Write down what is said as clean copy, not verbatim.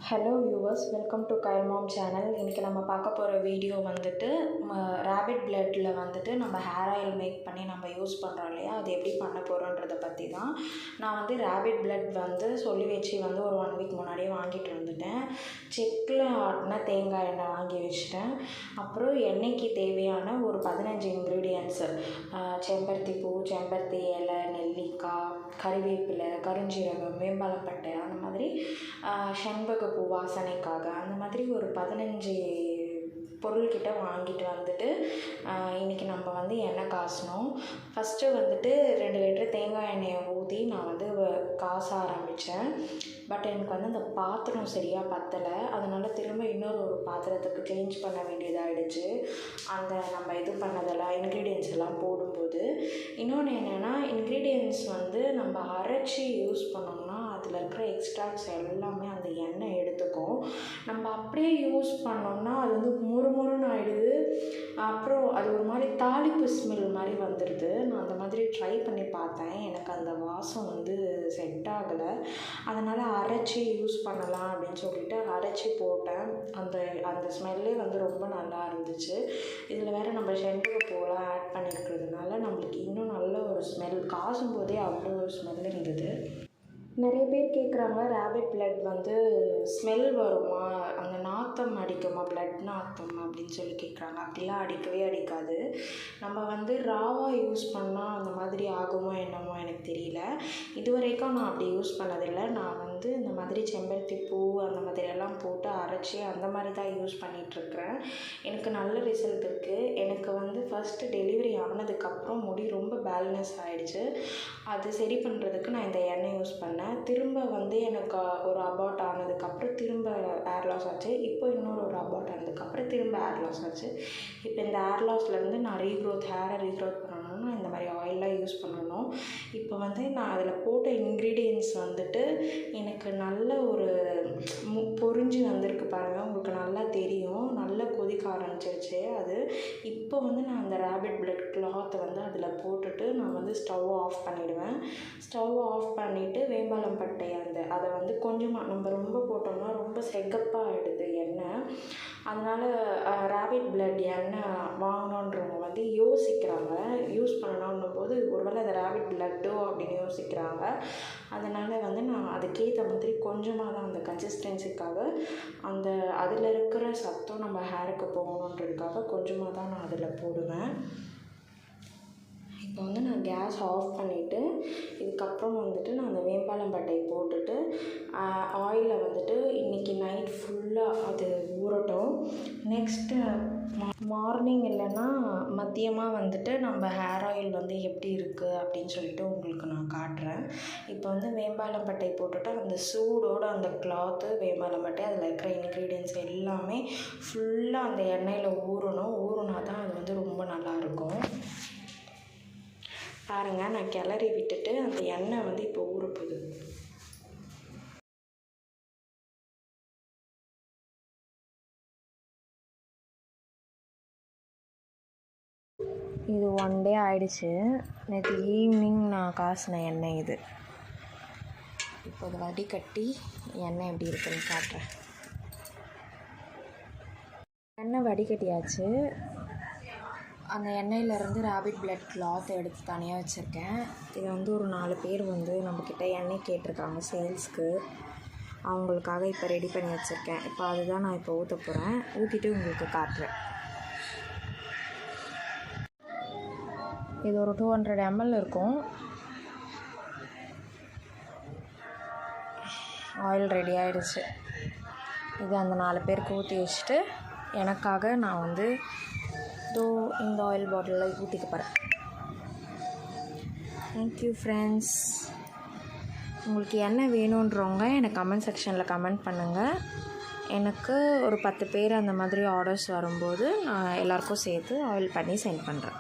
Hello viewers, welcome to Kayal mom channel. இன்றைக்கி நம்ம பார்க்க போகிற வீடியோ வந்துட்டு ரேபிட் பிளட்டில் வந்துட்டு நம்ம ஹேர் ஆயில் மேக் பண்ணி நம்ம யூஸ் பண்ணுறோம் இல்லையா, அது எப்படி பண்ண போகிறோன்றதை பற்றி தான். நான் வந்து ரேபிட் பிளட் வந்து சொல்லி வச்சு வந்து ஒரு 1 வீக் முன்னாடியே வாங்கிட்டு வந்துட்டேன். செக்கில் ஆட்டின தேங்காய் எண்ணெய் வாங்கி வச்சுட்டேன். அப்புறம் எண்ணெய்க்கு தேவையான ஒரு 15 இன்க்ரீடியன்ட்ஸு, செம்பருத்தி பூ, செம்பருத்தி இலை, நெல்லிக்காய், கறிவேப்பிலை, கருஞ்சீரகம், வேம்பாலப்பட்டை, அந்த மாதிரி செண்பகப்பூ வாசனைக்காக அந்த மாதிரி ஒரு 15 பொருள்கிட்ட வாங்கிட்டு வந்துட்டு இன்றைக்கி நம்ம வந்து எண்ணெய் காசணும். ஃபஸ்ட்டு வந்துட்டு 2 லிட்டர் தேங்காய் எண்ணெயை ஊற்றி நான் வந்து காச ஆரம்பித்தேன். பட் எனக்கு வந்து அந்த பாத்திரம் சரியாக பற்றலை. அதனால் திரும்ப இன்னொரு பாத்திரத்துக்கு சேஞ்ச் பண்ண வேண்டியதாகிடுச்சு. அந்த நம்ம இது பண்ணதெல்லாம் இன்க்ரீடியன்ஸ் எல்லாம் போடும்போது. இன்னொன்று என்னென்னா, இன்க்ரீடியன்ஸ் வந்து நம்ம அரைச்சி யூஸ் பண்ணோம்னா அதில் இருக்கிற எக்ஸ்ட்ராக்ட்ஸ் எல்லாமே அந்த எண்ணெய் எடுத்துக்கும். நம்ம அப்படியே யூஸ் பண்ணோம்னா அது வந்து முறுமுறுன்னு ஆகிடுது. அப்புறம் அது ஒரு மாதிரி தாளிப்பு ஸ்மெல் மாதிரி வந்துடுது. நான் அந்த மாதிரி ட்ரை பண்ணி பார்த்தேன். எனக்கு அந்த வாசம் வந்து செட் ஆகலை. அதனால் அரைச்சி யூஸ் பண்ணலாம் அப்படின்னு சொல்லிட்டு அரைச்சி போட்டேன். அந்த ஸ்மெல்லே வந்து ரொம்ப நல்லா இருந்துச்சு. இதில் வேறு நம்ம செண்பகப்பூலாம் ஆட் பண்ணியிருக்கிறதுனால நம்மளுக்கு இன்னும் நல்ல ஒரு ஸ்மெல், காசும் போதே அவ்வளோ ஒரு ஸ்மெல் இருந்தது. நிறைய பேர் கேட்குறாங்க, ரேபிட் பிளட் வந்து ஸ்மெல் வருமா, அந்த நாத்தம் அடிக்குமா, பிளட் நாத்தம் அப்படின்னு சொல்லி கேட்குறாங்க. அப்படிலாம் அடிக்கவே அடிக்காது. நம்ம வந்து ராவாக யூஸ் பண்ணால் அந்த மாதிரி ஆகுமோ என்னமோ எனக்கு தெரியல. இது வரைக்கும் நான் அப்படி யூஸ் பண்ணதில்லை. நான் வந்து இந்த மாதிரி செம்பருத்தி பூ அந்த மாதிரியெல்லாம் போட்டு அரைச்சி அந்த மாதிரி தான் யூஸ் பண்ணிகிட்ருக்கிறேன். எனக்கு நல்ல ரிசல்ட் இருக்குது. எனக்கு வந்து ஃபஸ்ட்டு டெலிவரி ஆனதுக்கப்புறம் முடி ரொம்ப பேலன்ஸ் ஆகிடுச்சு. அது சரி பண்ணுறதுக்கு நான் இந்த எண்ணெய் யூஸ் பண்ணேன். திரும்ப வந்து எனக்கு ஒரு அபார்ட் ஆனதுக்கப்புறம் திரும்ப ஹேர் லாஸ் ஆச்சு. இப்போ இன்னொரு அபார்ட் ஆனதுக்கப்புறம் திரும்ப ஹேர் லாஸ் ஆச்சு. இப்போ இந்த ஹேர் லாஸ்லேருந்து நான் ஹேரை ரீக்ரோத் பண்ணணும்னா இந்த மாதிரி ஆயிலெலாம் யூஸ் பண்ணணும். இப்போ வந்து நான் அதில் போட்ட இன்க்ரீடியன்ட்ஸ் வந்துட்டு எனக்கு நல்ல ஒரு பொரிஞ்சு வந்திருக்கு பாருங்கள். உங்களுக்கு நல்லா தெரியும். நல்லா கொதிக்க ஆரம்பிச்சிருச்சு அது. இப்போ வந்து நான் அந்த ரேபிட் பிளட் கிளாத்தை வந்து அதில் போட்டுட்டு நான் வந்து ஸ்டவ் ஆஃப் பண்ணிவிடுவேன். ஸ்டவ் ஆஃப் பண்ணிவிட்டு வேம்பாலப்பட்டை அதை வந்து கொஞ்சமாக, நம்ம ரொம்ப போட்டோம்னா ரொம்ப செகப்பாக ஆகிடுது எண்ணெய். அதனால் ரேபிட் பிளட் எண்ணெய் வாங்கணுன்றவங்க வந்து யோசிக்கிறாங்க. யூஸ் பண்ணணுன்னும் போது ஒருவேளை அது ரேபிட் பிளட்டோ அப்படின்னு யோசிக்கிறாங்க. அதனால் வந்து நான் அதுக்கேற்ற மாதிரி கொஞ்சமாக தான், அந்த கன்சிஸ்டன்சிக்காக, அதில் இருக்கிற சத்தம் நம்ம ஹேருக்கு போகணுன்றதுக்காக கொஞ்சமாக தான் நான் அதில் போடுவேன். இப்போ வந்து நான் கேஸ் ஆஃப் பண்ணிவிட்டு இதுக்கப்புறம் வந்துட்டு நான் அந்த வேம்பாலப்பட்டை போட்டுட்டு ஆயிலில் வந்துட்டு இன்றைக்கி நைட் ஃபுல்லாக அது ஊறட்டும். நெக்ஸ்ட்டு மார்னிங் இல்லைன்னா மதியமாக வந்துட்டு நம்ம ஹேர் ஆயில் வந்து எப்படி இருக்குது அப்படின்னு சொல்லிட்டு உங்களுக்கு நான் காட்டுறேன். இப்போ வந்து வேம்பாலப்பட்டை போட்டுட்டு அந்த சூடோடு அந்த கிளாத்து, வேம்பாலப்பட்டை, அதில் இருக்கிற இன்க்ரீடியன்ட்ஸ் எல்லாமே ஃபுல்லாக அந்த எண்ணெயில் ஊறினா தான் அது வந்து ரொம்ப நல்லாயிருக்கும். பாருங்கள், நான் கிளறி விட்டுட்டு அந்த எண்ணெய் வந்து இப்போ ஊறப்போகுது. இது 1 டே ஆயிடுச்சு. நேற்று ஈவினிங் நான் காசின எண்ணெய் இது. இப்போ அது வடிகட்டி எண்ணெய் எப்படி இருக்குன்னு காட்டுறேன். எண்ணெய் வடிகட்டியாச்சு. அந்த எண்ணெயிலேருந்து ரேபிட் பிளட் கிளாத் எடுத்து தனியாக வச்சுருக்கேன். இதை வந்து ஒரு 4 பேர் வந்து நம்மக்கிட்ட எண்ணெய் கேட்டிருக்காங்க சேல்ஸ்க்கு. அவங்களுக்காக இப்போ ரெடி பண்ணி வச்சுருக்கேன். இப்போ அதுதான் நான் இப்போ ஊற்ற போகிறேன். ஊற்றிட்டு உங்களுக்கு காட்டுறேன். இது ஒரு 200 ml இருக்கும். ஆயில் ரெடி ஆகிடுச்சு. இது அந்த 4 பேருக்கு ஊற்றி வச்சுட்டு எனக்காக நான் வந்து இந்த ஆயில் பாட்டிலில் ஊற்றிக்க போகிறேன். Thank you friends. உங்களுக்கு என்ன வேணுன்றவங்க எனக்கு கமெண்ட் செக்ஷனில் கமெண்ட் பண்ணுங்கள். எனக்கு ஒரு 10 பேர் அந்த மாதிரி ஆர்டர்ஸ் வரும்போது நான் எல்லாேருக்கும் சேர்த்து ஆயில் பண்ணி சென்ட் பண்ணுறேன்.